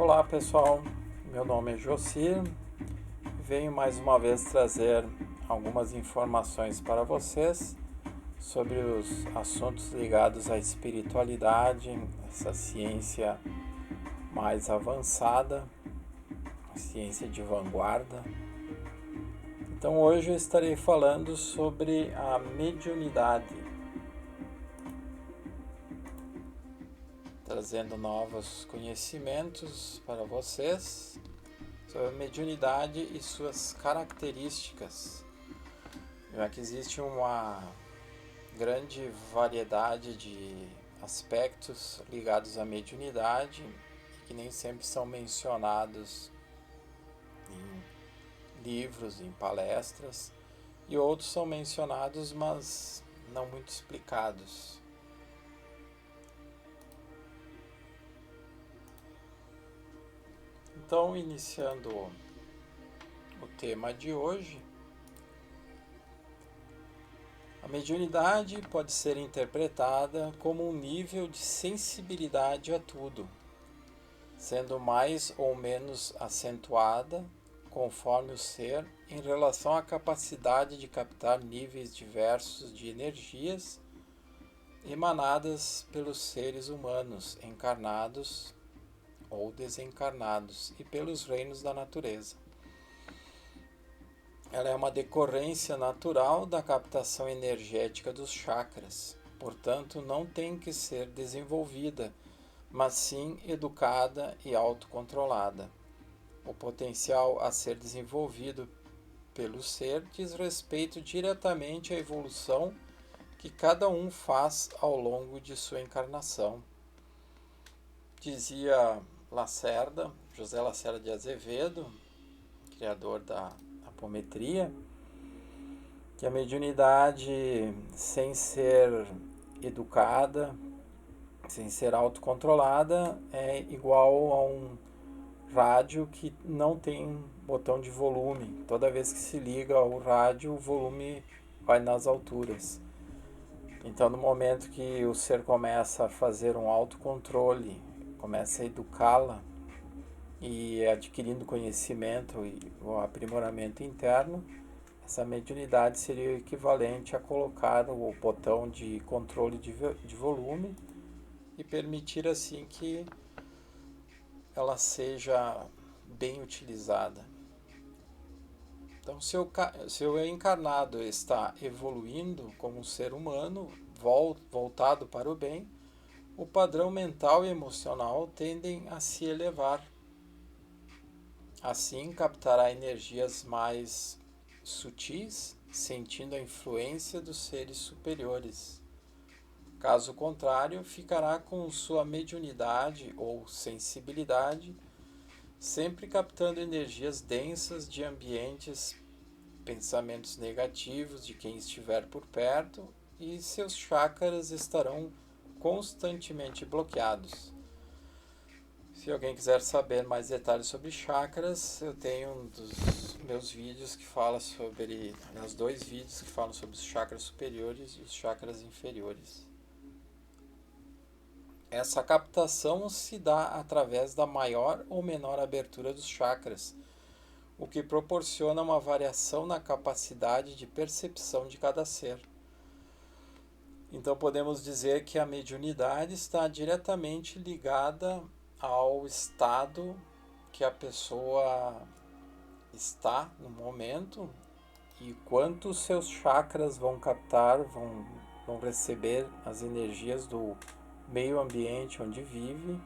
Olá pessoal, meu nome é Jocir, venho mais uma vez trazer algumas informações para vocês sobre os assuntos ligados à espiritualidade, essa ciência mais avançada, a ciência de vanguarda. Então hoje eu estarei falando sobre a mediunidade, trazendo novos conhecimentos para vocês sobre a mediunidade e suas características. Já que existe uma grande variedade de aspectos ligados à mediunidade que nem sempre são mencionados em livros, em palestras, e outros são mencionados, mas não muito explicados. Então, iniciando o tema de hoje, a mediunidade pode ser interpretada como um nível de sensibilidade a tudo, sendo mais ou menos acentuada conforme o ser em relação à capacidade de captar níveis diversos de energias emanadas pelos seres humanos encarnados ou desencarnados e pelos reinos da natureza. Ela é uma decorrência natural da captação energética dos chakras, portanto não tem que ser desenvolvida, mas sim educada e autocontrolada. O potencial a ser desenvolvido pelo ser diz respeito diretamente à evolução que cada um faz ao longo de sua encarnação. Dizia Lacerda, José Lacerda de Azevedo, criador da apometria, que a mediunidade, sem ser educada, sem ser autocontrolada, é igual a um rádio que não tem botão de volume. Toda vez que se liga ao rádio, o volume vai nas alturas. Então, no momento que o ser começa a fazer um autocontrole, começa a educá-la e adquirindo conhecimento e o aprimoramento interno, essa mediunidade seria o equivalente a colocar o botão de controle de volume e permitir assim que ela seja bem utilizada. Então, se o encarnado está evoluindo como um ser humano, voltado para o bem, o padrão mental e emocional tendem a se elevar. Assim, captará energias mais sutis, sentindo a influência dos seres superiores. Caso contrário, ficará com sua mediunidade ou sensibilidade sempre captando energias densas de ambientes, pensamentos negativos de quem estiver por perto, e seus chakras estarão constantemente bloqueados. Se alguém quiser saber mais detalhes sobre chakras, eu tenho um dos meus vídeos que fala sobre, aliás, 2 vídeos que falam sobre os chakras superiores e os chakras inferiores. Essa captação se dá através da maior ou menor abertura dos chakras, o que proporciona uma variação na capacidade de percepção de cada ser. Então podemos dizer que a mediunidade está diretamente ligada ao estado que a pessoa está no momento e quanto seus chakras vão captar, vão receber as energias do meio ambiente onde vive.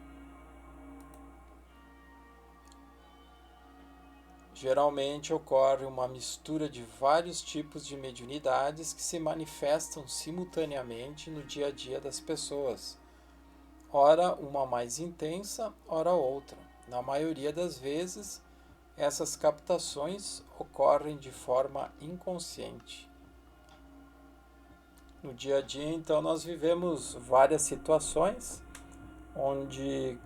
Geralmente ocorre uma mistura de vários tipos de mediunidades que se manifestam simultaneamente no dia a dia das pessoas. Ora uma mais intensa, ora outra. Na maioria das vezes, essas captações ocorrem de forma inconsciente. No dia a dia, então, nós vivemos várias situações onde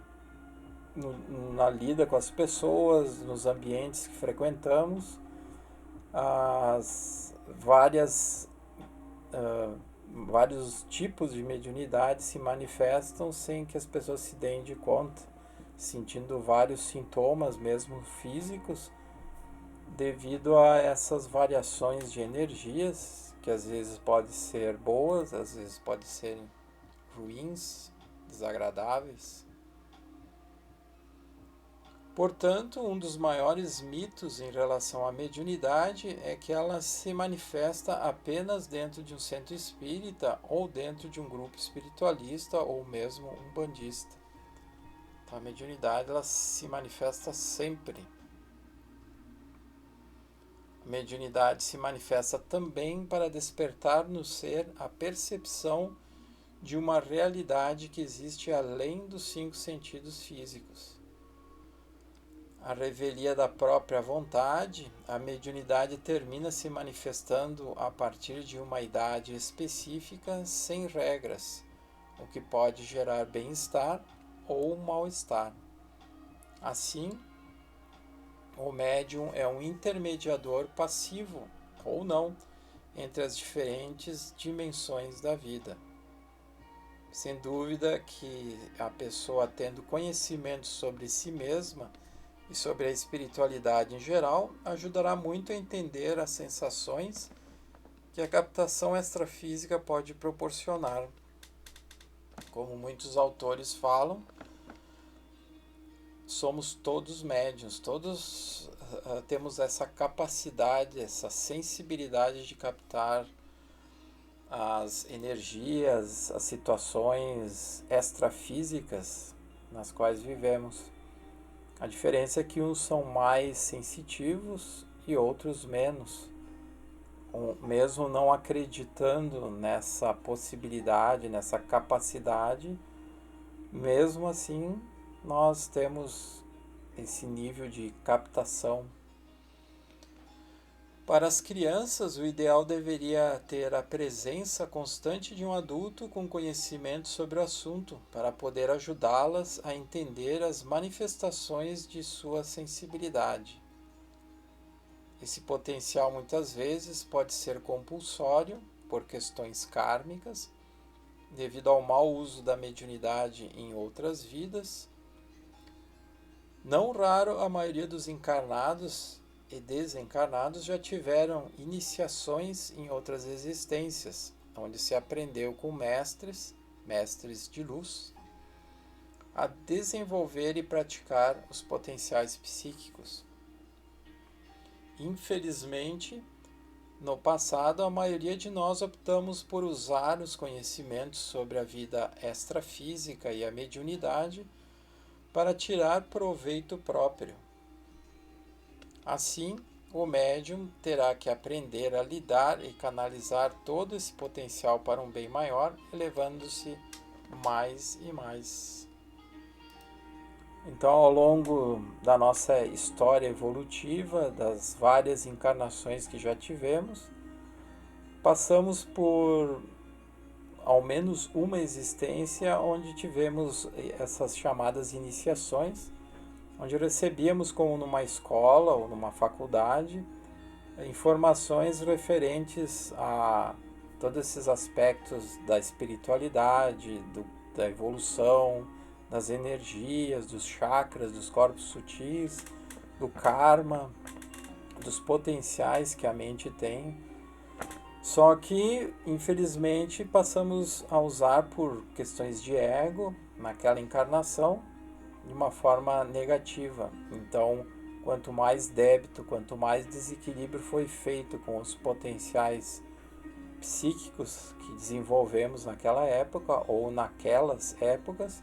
na lida com as pessoas, nos ambientes que frequentamos, as vários tipos de mediunidade se manifestam sem que as pessoas se deem de conta, sentindo vários sintomas, mesmo físicos, devido a essas variações de energias, que às vezes podem ser boas, às vezes podem ser ruins, desagradáveis. Portanto, um dos maiores mitos em relação à mediunidade é que ela se manifesta apenas dentro de um centro espírita ou dentro de um grupo espiritualista ou mesmo umbandista. Então, a mediunidade ela se manifesta sempre. A mediunidade se manifesta também para despertar no ser a percepção de uma realidade que existe além dos 5 sentidos físicos. A revelia da própria vontade, a mediunidade termina se manifestando a partir de uma idade específica, sem regras, o que pode gerar bem-estar ou mal-estar. Assim, o médium é um intermediador passivo, ou não, entre as diferentes dimensões da vida. Sem dúvida que a pessoa, tendo conhecimento sobre si mesma e sobre a espiritualidade em geral, ajudará muito a entender as sensações que a captação extrafísica pode proporcionar. Como muitos autores falam, somos todos médiuns, todos temos essa capacidade, essa sensibilidade de captar as energias, as situações extrafísicas nas quais vivemos. A diferença é que uns são mais sensitivos e outros menos. Mesmo não acreditando nessa possibilidade, nessa capacidade, mesmo assim nós temos esse nível de captação. Para as crianças, o ideal deveria ter a presença constante de um adulto com conhecimento sobre o assunto, para poder ajudá-las a entender as manifestações de sua sensibilidade. Esse potencial muitas vezes pode ser compulsório por questões kármicas, devido ao mau uso da mediunidade em outras vidas. Não raro, a maioria dos encarnados e desencarnados já tiveram iniciações em outras existências, onde se aprendeu com mestres de luz, a desenvolver e praticar os potenciais psíquicos. Infelizmente, no passado, a maioria de nós optamos por usar os conhecimentos sobre a vida extrafísica e a mediunidade para tirar proveito próprio. Assim, o médium terá que aprender a lidar e canalizar todo esse potencial para um bem maior, elevando-se mais e mais. Então, ao longo da nossa história evolutiva, das várias encarnações que já tivemos, passamos por ao menos uma existência onde tivemos essas chamadas iniciações, onde recebíamos, como numa escola ou numa faculdade, informações referentes a todos esses aspectos da espiritualidade, da evolução, das energias, dos chakras, dos corpos sutis, do karma, dos potenciais que a mente tem. Só que, infelizmente, passamos a usar por questões de ego naquela encarnação de uma forma negativa. Então, quanto mais débito, quanto mais desequilíbrio foi feito com os potenciais psíquicos que desenvolvemos naquela época ou naquelas épocas,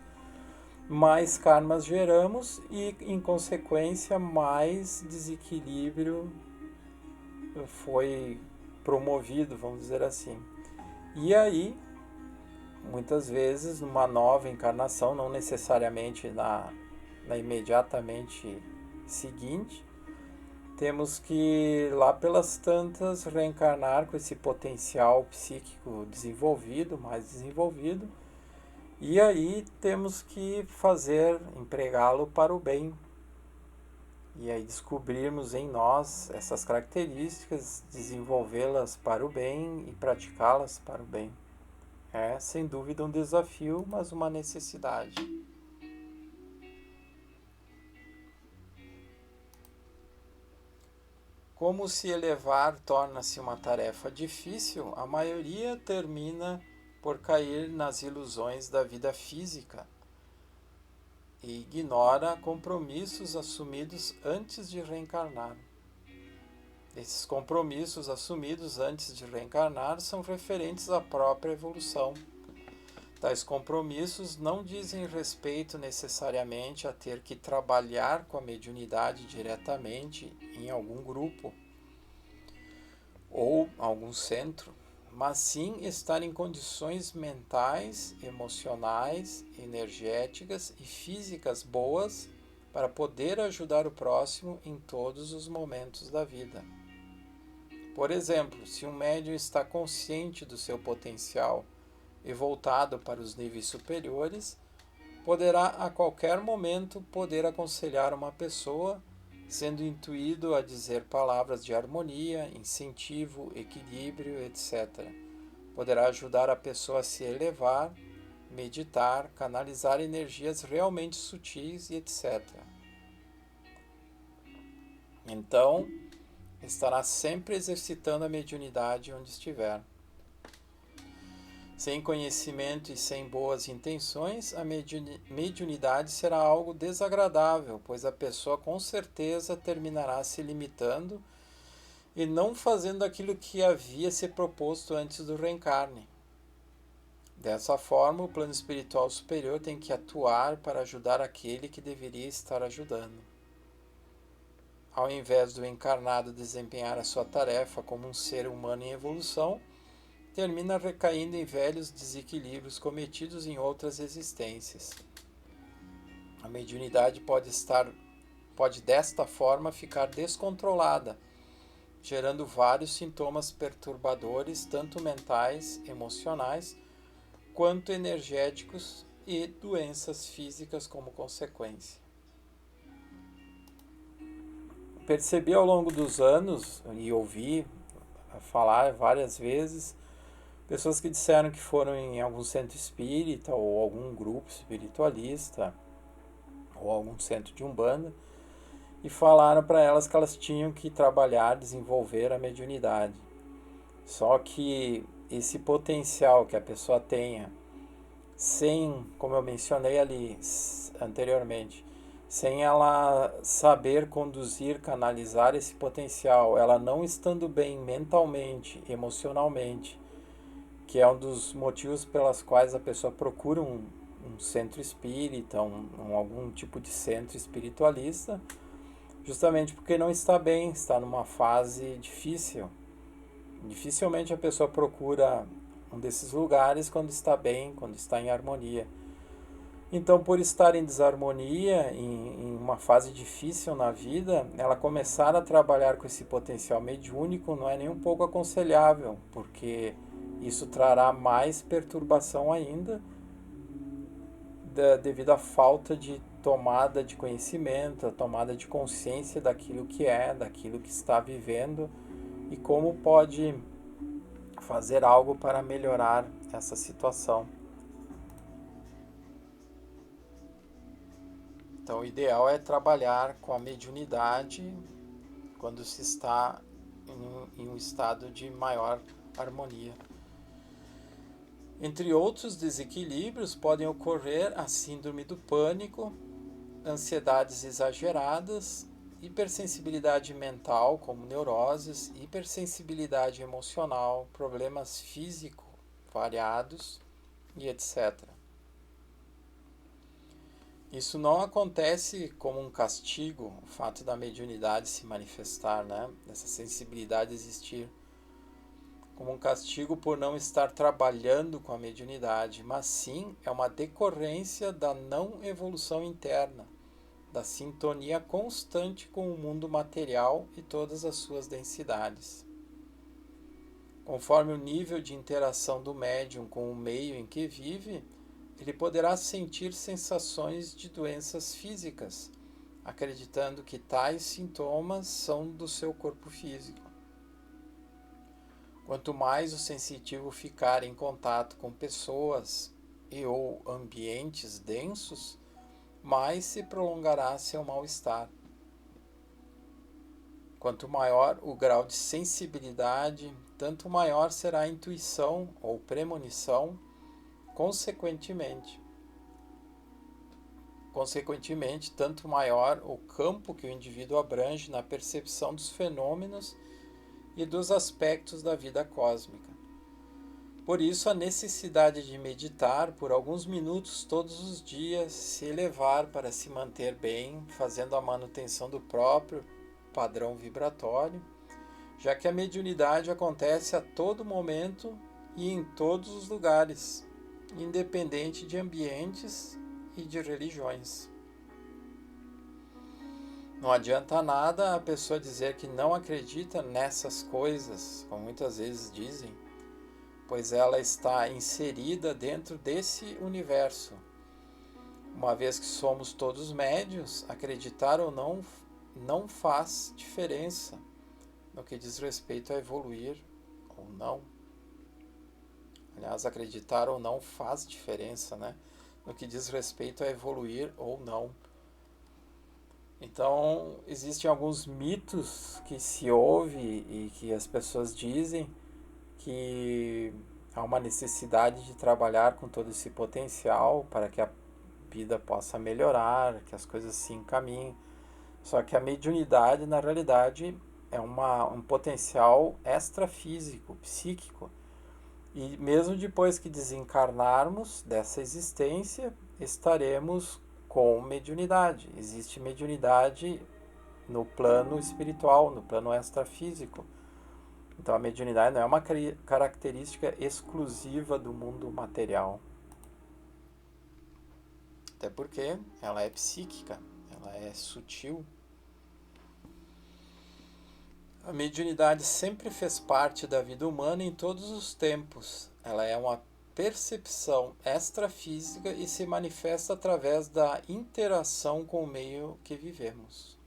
mais karmas geramos e, em consequência, mais desequilíbrio foi promovido, vamos dizer assim. E aí, muitas vezes, numa nova encarnação, não necessariamente na imediatamente seguinte, temos que, lá pelas tantas, reencarnar com esse potencial psíquico desenvolvido, mais desenvolvido, e aí temos que empregá-lo para o bem. E aí descobrirmos em nós essas características, desenvolvê-las para o bem e praticá-las para o bem. É, sem dúvida, um desafio, mas uma necessidade. como se elevar torna-se uma tarefa difícil, a maioria termina por cair nas ilusões da vida física e ignora compromissos assumidos antes de reencarnar. Esses compromissos assumidos antes de reencarnar são referentes à própria evolução. Tais compromissos não dizem respeito necessariamente a ter que trabalhar com a mediunidade diretamente em algum grupo ou algum centro, mas sim estar em condições mentais, emocionais, energéticas e físicas boas para poder ajudar o próximo em todos os momentos da vida. Por exemplo, se um médium está consciente do seu potencial e voltado para os níveis superiores, poderá a qualquer momento poder aconselhar uma pessoa, sendo intuído a dizer palavras de harmonia, incentivo, equilíbrio, etc. Poderá ajudar a pessoa a se elevar, meditar, canalizar energias realmente sutis e etc. Então, estará sempre exercitando a mediunidade onde estiver. Sem conhecimento e sem boas intenções, a mediunidade será algo desagradável, pois a pessoa com certeza terminará se limitando e não fazendo aquilo que havia se proposto antes do reencarne. Dessa forma, o plano espiritual superior tem que atuar para ajudar aquele que deveria estar ajudando. Ao invés do encarnado desempenhar a sua tarefa como um ser humano em evolução, termina recaindo em velhos desequilíbrios cometidos em outras existências. A mediunidade pode desta forma ficar descontrolada, gerando vários sintomas perturbadores, tanto mentais, emocionais, quanto energéticos e doenças físicas como consequência. Percebi ao longo dos anos e ouvi falar várias vezes pessoas que disseram que foram em algum centro espírita ou algum grupo espiritualista ou algum centro de umbanda e falaram para elas que elas tinham que trabalhar, desenvolver a mediunidade. Só que esse potencial que a pessoa tenha, sem, como eu mencionei ali anteriormente, sem ela saber conduzir, canalizar esse potencial, ela não estando bem mentalmente, emocionalmente, que é um dos motivos pelas quais a pessoa procura um centro espírita, algum tipo de centro espiritualista, justamente porque não está bem, está numa fase difícil. Dificilmente a pessoa procura um desses lugares quando está bem, quando está em harmonia. Então, por estar em desarmonia, em uma fase difícil na vida, ela começar a trabalhar com esse potencial mediúnico não é nem um pouco aconselhável, porque isso trará mais perturbação ainda, devido à falta de tomada de conhecimento, a tomada de consciência daquilo que é, daquilo que está vivendo e como pode fazer algo para melhorar essa situação. Então, o ideal é trabalhar com a mediunidade quando se está em um estado de maior harmonia. Entre outros desequilíbrios, podem ocorrer a síndrome do pânico, ansiedades exageradas, hipersensibilidade mental, como neuroses, hipersensibilidade emocional, problemas físicos variados e etc. Isso não acontece como um castigo, o fato da mediunidade se manifestar, né? Essa sensibilidade existir, como um castigo por não estar trabalhando com a mediunidade, mas sim é uma decorrência da não evolução interna, da sintonia constante com o mundo material e todas as suas densidades. Conforme o nível de interação do médium com o meio em que vive, ele poderá sentir sensações de doenças físicas, acreditando que tais sintomas são do seu corpo físico. Quanto mais o sensitivo ficar em contato com pessoas e ou ambientes densos, mais se prolongará seu mal-estar. Quanto maior o grau de sensibilidade, tanto maior será a intuição ou premonição, consequentemente, tanto maior o campo que o indivíduo abrange na percepção dos fenômenos e dos aspectos da vida cósmica. Por isso, a necessidade de meditar por alguns minutos todos os dias, se elevar para se manter bem, fazendo a manutenção do próprio padrão vibratório, já que a mediunidade acontece a todo momento e em todos os lugares, independente de ambientes e de religiões. Não adianta nada a pessoa dizer que não acredita nessas coisas, como muitas vezes dizem, pois ela está inserida dentro desse universo. Uma vez que somos todos médiuns, acreditar ou não faz diferença no que diz respeito a evoluir ou não. Aliás, acreditar ou não faz diferença, né? No que diz respeito a evoluir ou não. Então, existem alguns mitos que se ouve e que as pessoas dizem que há uma necessidade de trabalhar com todo esse potencial para que a vida possa melhorar, que as coisas se encaminhem. Só que a mediunidade, na realidade, é um potencial extrafísico, psíquico. E mesmo depois que desencarnarmos dessa existência, estaremos com mediunidade. Existe mediunidade no plano espiritual, no plano extrafísico. Então a mediunidade não é uma característica exclusiva do mundo material. Até porque ela é psíquica, ela é sutil. A mediunidade sempre fez parte da vida humana em todos os tempos. Ela é uma percepção extrafísica e se manifesta através da interação com o meio que vivemos.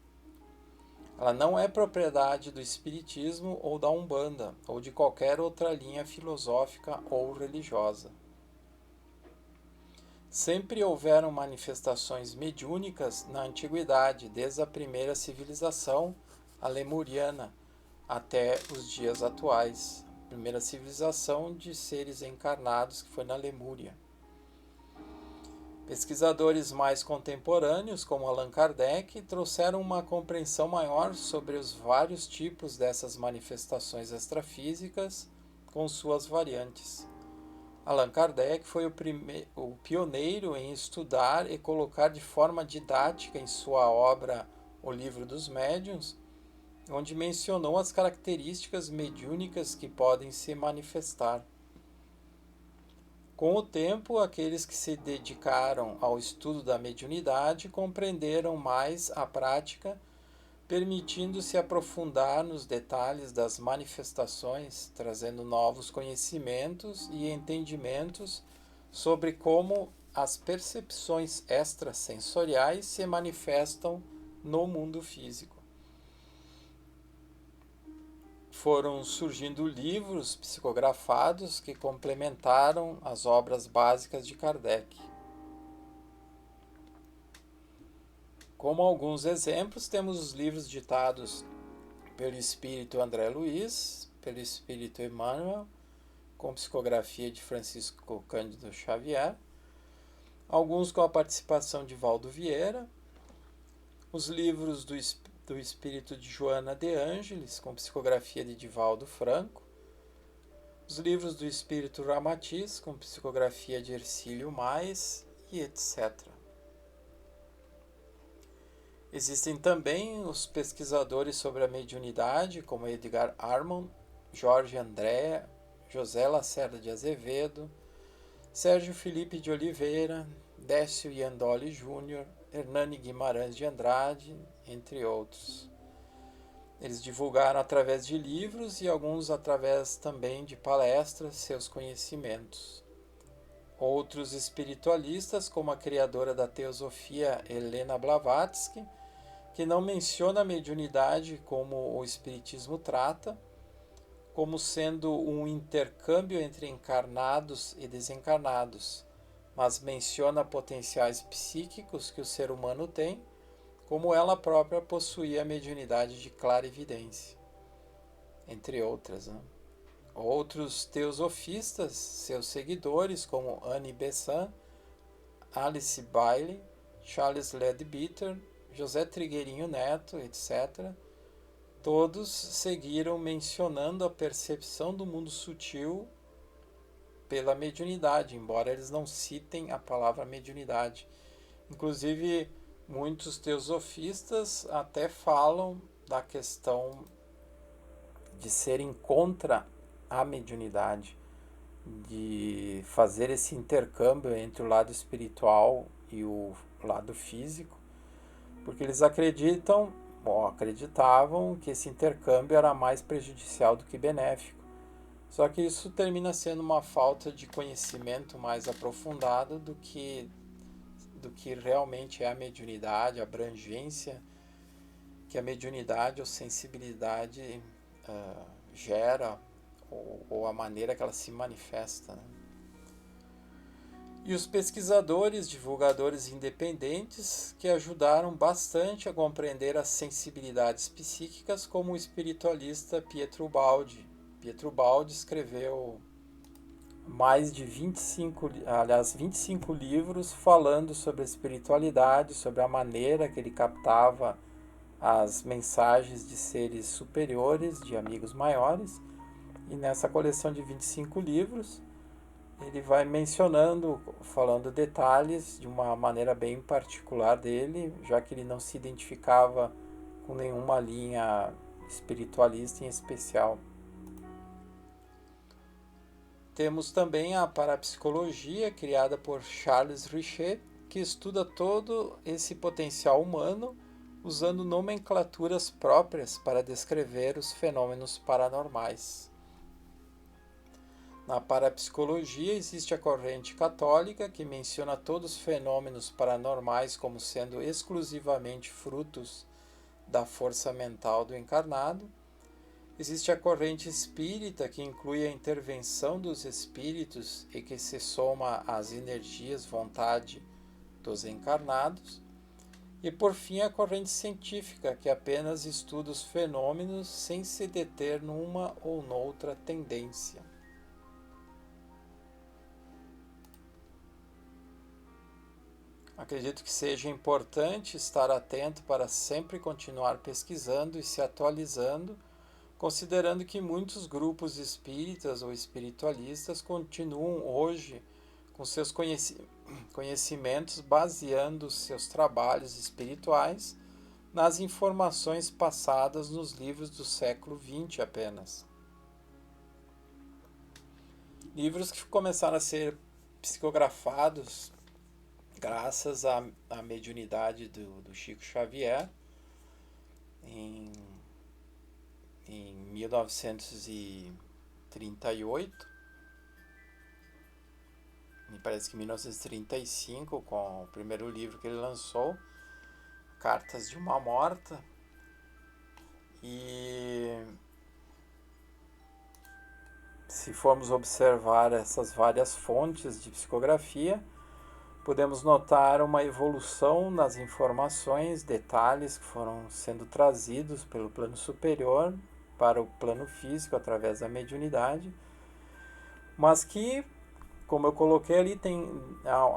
Ela não é propriedade do espiritismo ou da Umbanda, ou de qualquer outra linha filosófica ou religiosa. Sempre houveram manifestações mediúnicas na antiguidade, desde a primeira civilização, a lemuriana, até os dias atuais. A primeira civilização de seres encarnados que foi na Lemúria. Pesquisadores mais contemporâneos, como Allan Kardec, trouxeram uma compreensão maior sobre os vários tipos dessas manifestações extrafísicas com suas variantes. Allan Kardec foi o pioneiro em estudar e colocar de forma didática em sua obra O Livro dos Médiuns, onde mencionou as características mediúnicas que podem se manifestar. Com o tempo, aqueles que se dedicaram ao estudo da mediunidade compreenderam mais a prática, permitindo-se aprofundar nos detalhes das manifestações, trazendo novos conhecimentos e entendimentos sobre como as percepções extrasensoriais se manifestam no mundo físico. Foram surgindo livros psicografados que complementaram as obras básicas de Kardec. Como alguns exemplos, temos os livros ditados pelo espírito André Luiz, pelo espírito Emmanuel, com psicografia de Francisco Cândido Xavier, alguns com a participação de Valdo Vieira, os livros do espírito de Joana de Ângeles, com psicografia de Divaldo Franco, os livros do espírito Ramatiz, com psicografia de Hercílio Mais, e etc. Existem também os pesquisadores sobre a mediunidade, como Edgar Armand, Jorge André, José Lacerda de Azevedo, Sérgio Felipe de Oliveira, Décio Iandoli Júnior, Hernani Guimarães de Andrade, entre outros. Eles divulgaram através de livros e alguns através também de palestras seus conhecimentos. Outros espiritualistas, como a criadora da teosofia Helena Blavatsky, que não menciona a mediunidade como o espiritismo trata, como sendo um intercâmbio entre encarnados e desencarnados, mas menciona potenciais psíquicos que o ser humano tem, como ela própria possuía a mediunidade de clarividência, entre outras, né? Outros teosofistas, seus seguidores, como Annie Besant, Alice Bailey, Charles Leadbeater, José Trigueirinho Neto, etc., todos seguiram mencionando a percepção do mundo sutil pela mediunidade, embora eles não citem a palavra mediunidade. Inclusive, muitos teosofistas até falam da questão de serem contra a mediunidade, de fazer esse intercâmbio entre o lado espiritual e o lado físico, porque eles acreditavam que esse intercâmbio era mais prejudicial do que benéfico. Só que isso termina sendo uma falta de conhecimento mais aprofundado do que realmente é a mediunidade, a abrangência que a mediunidade ou sensibilidade gera, ou a maneira que ela se manifesta, né? E os pesquisadores, divulgadores independentes que ajudaram bastante a compreender as sensibilidades psíquicas, como o espiritualista Pietro Baldi. Pietro Baldi escreveu mais de 25 livros falando sobre a espiritualidade, sobre a maneira que ele captava as mensagens de seres superiores, de amigos maiores. E nessa coleção de 25 livros, ele vai mencionando, falando detalhes de uma maneira bem particular dele, já que ele não se identificava com nenhuma linha espiritualista em especial. Temos também a parapsicologia, criada por Charles Richet, que estuda todo esse potencial humano usando nomenclaturas próprias para descrever os fenômenos paranormais. Na parapsicologia existe a corrente católica, que menciona todos os fenômenos paranormais como sendo exclusivamente frutos da força mental do encarnado. Existe a corrente espírita, que inclui a intervenção dos espíritos e que se soma às energias, vontade dos encarnados. E por fim a corrente científica, que apenas estuda os fenômenos sem se deter numa ou noutra tendência. Acredito que seja importante estar atento para sempre continuar pesquisando e se atualizando, considerando que muitos grupos espíritas ou espiritualistas continuam hoje com seus conhecimentos baseando seus trabalhos espirituais nas informações passadas nos livros do século XX apenas. Livros que começaram a ser psicografados graças à mediunidade do Chico Xavier em 1938, me parece que em 1935, com o primeiro livro que ele lançou, Cartas de uma Morta. E se formos observar essas várias fontes de psicografia, podemos notar uma evolução nas informações, detalhes que foram sendo trazidos pelo plano superior para o plano físico através da mediunidade, mas que, como eu coloquei ali, tem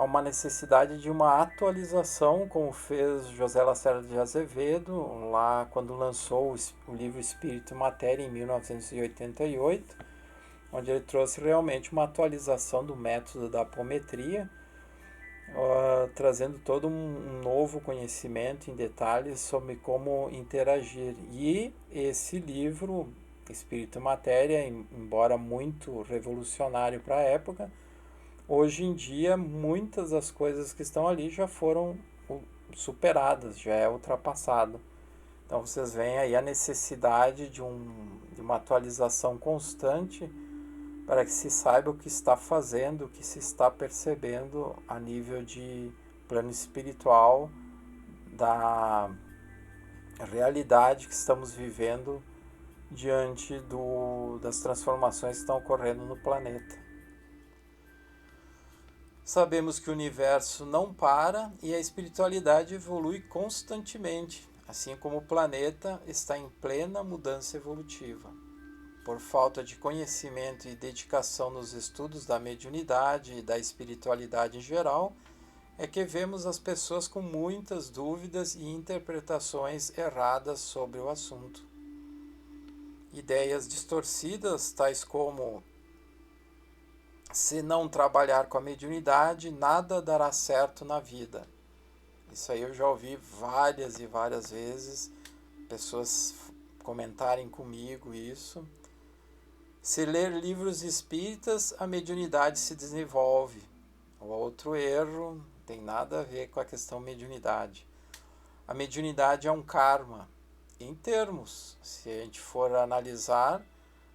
uma necessidade de uma atualização, como fez José Lacerda de Azevedo, lá quando lançou o livro Espírito e Matéria, em 1988, onde ele trouxe realmente uma atualização do método da apometria, trazendo todo um novo conhecimento em detalhes sobre como interagir. E esse livro, Espírito e Matéria, embora muito revolucionário para a época, hoje em dia muitas das coisas que estão ali já foram superadas, já é ultrapassado. Então vocês veem aí a necessidade de uma atualização constante para que se saiba o que está fazendo, o que se está percebendo a nível de plano espiritual da realidade que estamos vivendo diante das transformações que estão ocorrendo no planeta. Sabemos que o universo não para e a espiritualidade evolui constantemente, assim como o planeta está em plena mudança evolutiva. Por falta de conhecimento e dedicação nos estudos da mediunidade e da espiritualidade em geral, é que vemos as pessoas com muitas dúvidas e interpretações erradas sobre o assunto. Ideias distorcidas, tais como: se não trabalhar com a mediunidade, nada dará certo na vida. Isso aí eu já ouvi várias e várias vezes, pessoas comentarem comigo isso. Se ler livros espíritas, a mediunidade se desenvolve. O outro erro não tem nada a ver com a questão mediunidade. A mediunidade é um karma. Em termos, se a gente for analisar,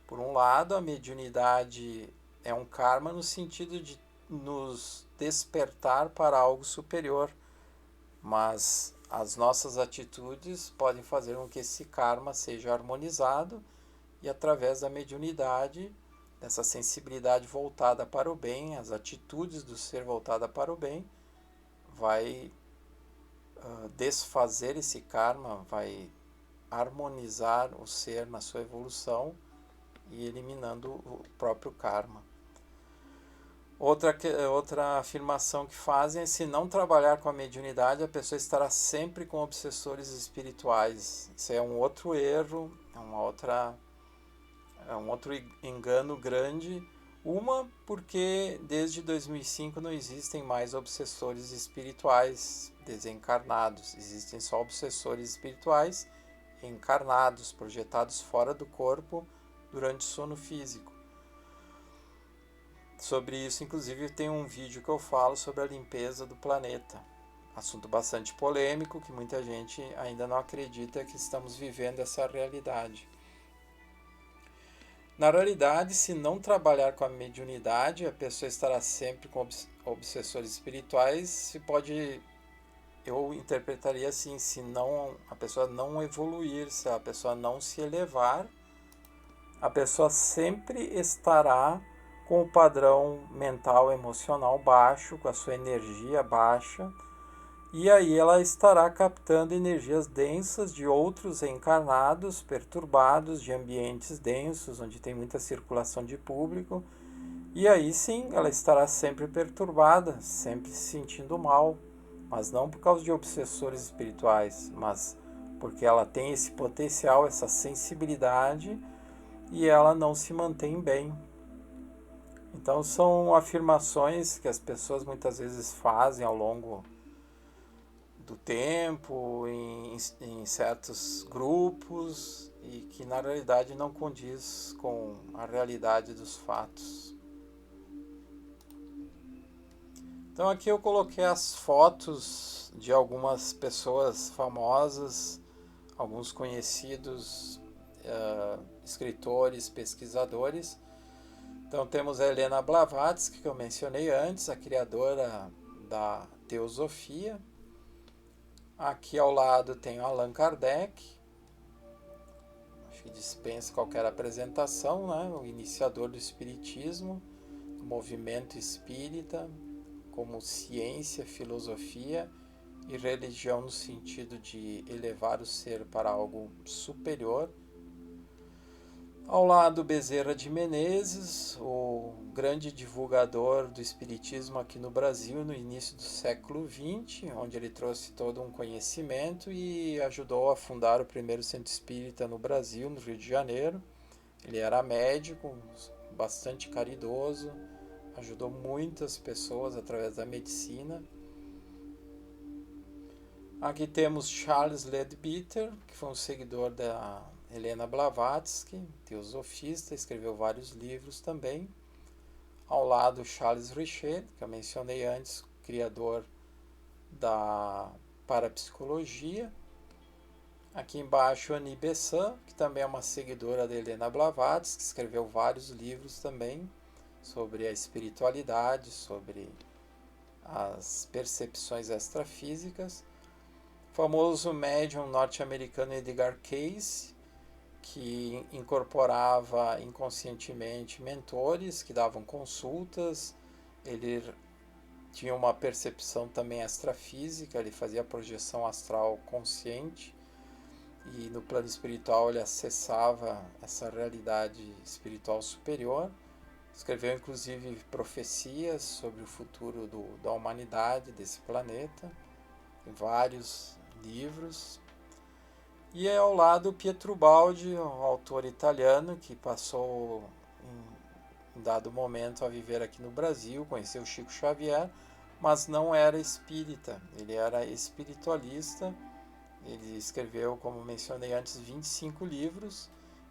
por um lado, a mediunidade é um karma no sentido de nos despertar para algo superior, mas as nossas atitudes podem fazer com que esse karma seja harmonizado e através da mediunidade, dessa sensibilidade voltada para o bem, as atitudes do ser voltada para o bem, vai desfazer esse karma, vai harmonizar o ser na sua evolução e eliminando o próprio karma. Outra afirmação que fazem é: se não trabalhar com a mediunidade, a pessoa estará sempre com obsessores espirituais. Isso é um outro erro, é um outro engano grande. Uma, porque desde 2005 não existem mais obsessores espirituais desencarnados. Existem só obsessores espirituais encarnados, projetados fora do corpo durante o sono físico. Sobre isso, inclusive, tem um vídeo que eu falo sobre a limpeza do planeta. Assunto bastante polêmico, que muita gente ainda não acredita que estamos vivendo essa realidade. Na realidade, se não trabalhar com a mediunidade, a pessoa estará sempre com obsessores espirituais. Eu interpretaria assim: se não, a pessoa não evoluir, se a pessoa não se elevar, a pessoa sempre estará com o padrão mental emocional baixo, com a sua energia baixa, e aí ela estará captando energias densas de outros encarnados, perturbados, de ambientes densos, onde tem muita circulação de público, e aí sim ela estará sempre perturbada, sempre se sentindo mal, mas não por causa de obsessores espirituais, mas porque ela tem esse potencial, essa sensibilidade, e ela não se mantém bem. Então são afirmações que as pessoas muitas vezes fazem ao longo do tempo, em certos grupos, e que na realidade não condiz com a realidade dos fatos. Então aqui eu coloquei as fotos de algumas pessoas famosas, alguns conhecidos escritores, pesquisadores. Então temos a Helena Blavatsky, que eu mencionei antes, a criadora da teosofia. Aqui ao lado tem o Allan Kardec, acho que dispensa qualquer apresentação, né? O iniciador do espiritismo, do movimento espírita, como ciência, filosofia e religião no sentido de elevar o ser para algo superior. Ao lado, Bezerra de Menezes, o grande divulgador do espiritismo aqui no Brasil no início do século XX, onde ele trouxe todo um conhecimento e ajudou a fundar o primeiro centro espírita no Brasil, no Rio de Janeiro. Ele era médico, bastante caridoso, ajudou muitas pessoas através da medicina. Aqui temos Charles Leadbeater, que foi um seguidor da Helena Blavatsky, teosofista, escreveu vários livros também. Ao lado, Charles Richet, que eu mencionei antes, criador da parapsicologia. Aqui embaixo, Annie Besant, que também é uma seguidora da Helena Blavatsky, que escreveu vários livros também sobre a espiritualidade, sobre as percepções extrafísicas. O famoso médium norte-americano Edgar Cayce, que incorporava inconscientemente mentores que davam consultas. Ele tinha uma percepção também extrafísica, ele fazia projeção astral consciente e no plano espiritual ele acessava essa realidade espiritual superior. Escreveu inclusive profecias sobre o futuro da humanidade, desse planeta, em vários livros. E ao lado Pietro Baldi, um autor italiano que passou em dado momento a viver aqui no Brasil, conheceu Chico Xavier, mas não era espírita, ele era espiritualista. Ele escreveu, como mencionei antes, 25 livros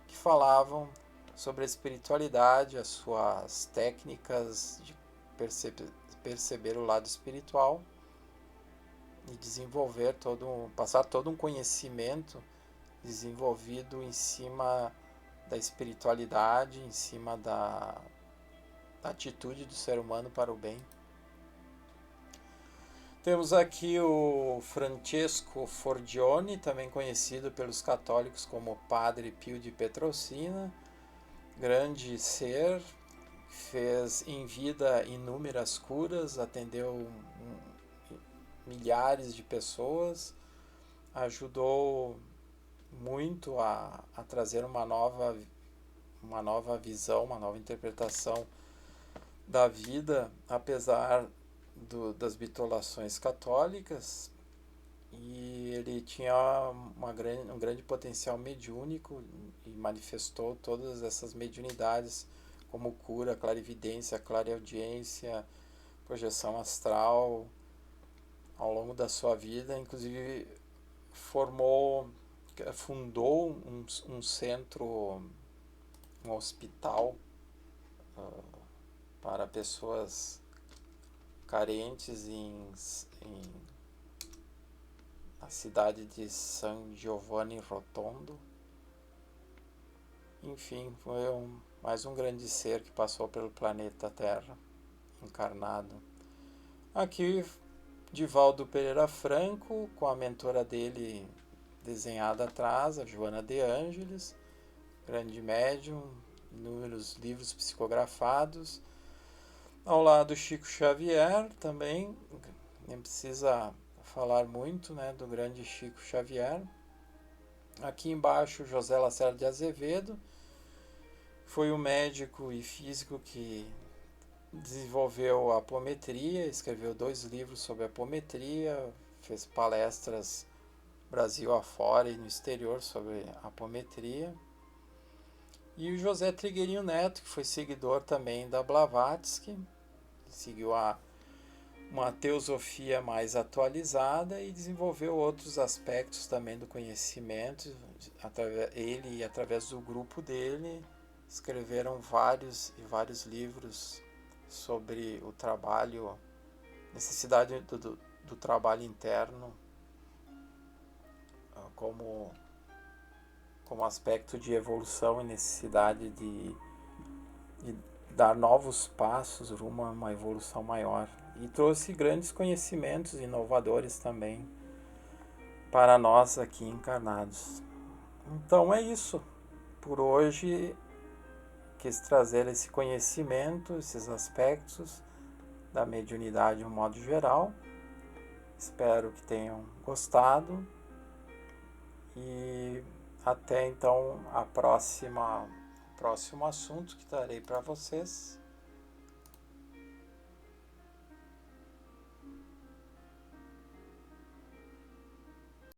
que falavam sobre a espiritualidade, as suas técnicas de perceber o lado espiritual e desenvolver passar todo um conhecimento desenvolvido em cima da espiritualidade, em cima da atitude do ser humano para o bem. Temos aqui o Francesco Forgione, também conhecido pelos católicos como Padre Pio de Petrolcina, grande ser, fez em vida inúmeras curas, atendeu milhares de pessoas, ajudou muito a trazer uma nova visão, uma nova interpretação da vida, apesar das bitolações católicas, e ele tinha um grande potencial mediúnico e manifestou todas essas mediunidades como cura, clarividência, clareaudiência, projeção astral ao longo da sua vida. Inclusive fundou um centro, um hospital para pessoas carentes na cidade de San Giovanni Rotondo. Enfim, foi mais um grande ser que passou pelo planeta Terra, encarnado. Aqui, Divaldo Pereira Franco, com a mentora dele desenhada atrás, a Joana de Ângeles, grande médium, inúmeros livros psicografados. Ao lado Chico Xavier também, nem precisa falar muito, né, do grande Chico Xavier. Aqui embaixo José Lacerda de Azevedo, foi o médico e físico que desenvolveu a apometria, escreveu 2 livros sobre a apometria, fez palestras Brasil afora e no exterior sobre a apometria. E o José Trigueirinho Neto, que foi seguidor também da Blavatsky, seguiu uma teosofia mais atualizada e desenvolveu outros aspectos também do conhecimento. Ele, através do grupo dele, escreveram vários livros sobre o trabalho, necessidade do trabalho interno como aspecto de evolução e necessidade de dar novos passos rumo a uma evolução maior. E trouxe grandes conhecimentos inovadores também para nós aqui encarnados. Então é isso. Por hoje quis trazer esse conhecimento, esses aspectos da mediunidade de um modo geral. Espero que tenham gostado e até então o próximo assunto que trarei para vocês.